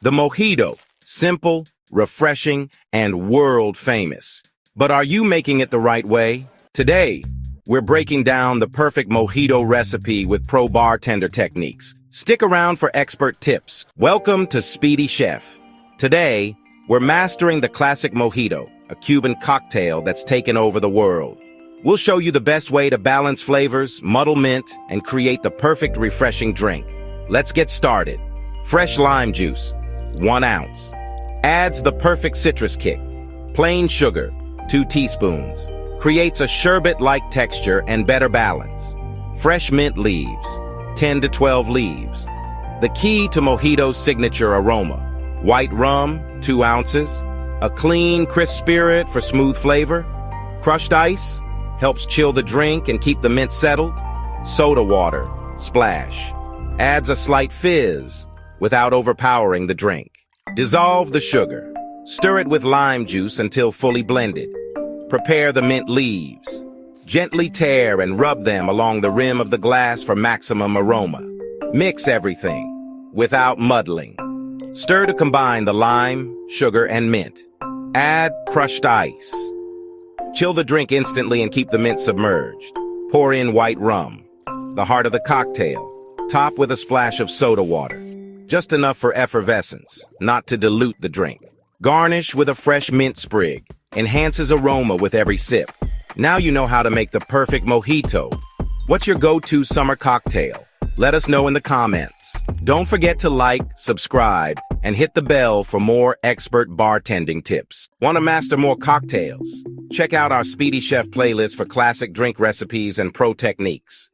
The Mojito, simple, refreshing, and world famous. But are you making it the right way? Today, we're breaking down the perfect Mojito recipe with pro bartender techniques. Stick around for expert tips. Welcome to Speedy Chef. Today, we're mastering the classic Mojito, a Cuban cocktail that's taken over the world. We'll show you the best way to balance flavors, muddle mint, and create the perfect refreshing drink. Let's get started. Fresh lime juice, 1 ounce. Adds the perfect citrus kick. Plain sugar, 2 teaspoons. Creates a sherbet-like texture and better balance. Fresh mint leaves, 10 to 12 leaves. The key to Mojito's signature aroma. White rum, 2 ounces. A clean, crisp spirit for smooth flavor. Crushed ice helps chill the drink and keep the mint settled. Soda water, splash. Adds a slight fizz without overpowering the drink. Dissolve the sugar. Stir it with lime juice until fully blended. Prepare the mint leaves. Gently tear and rub them along the rim of the glass for maximum aroma. Mix everything without muddling. Stir to combine the lime, sugar, and mint. Add crushed ice. Chill the drink instantly and keep the mint submerged. Pour in white rum, the heart of the cocktail. Top with a splash of soda water. Just enough for effervescence, not to dilute the drink. Garnish with a fresh mint sprig. Enhances aroma with every sip. Now you know how to make the perfect Mojito. What's your go-to summer cocktail? Let us know in the comments. Don't forget to like, subscribe, and hit the bell for more expert bartending tips. Want to master more cocktails? Check out our Speedy Chef playlist for classic drink recipes and pro techniques.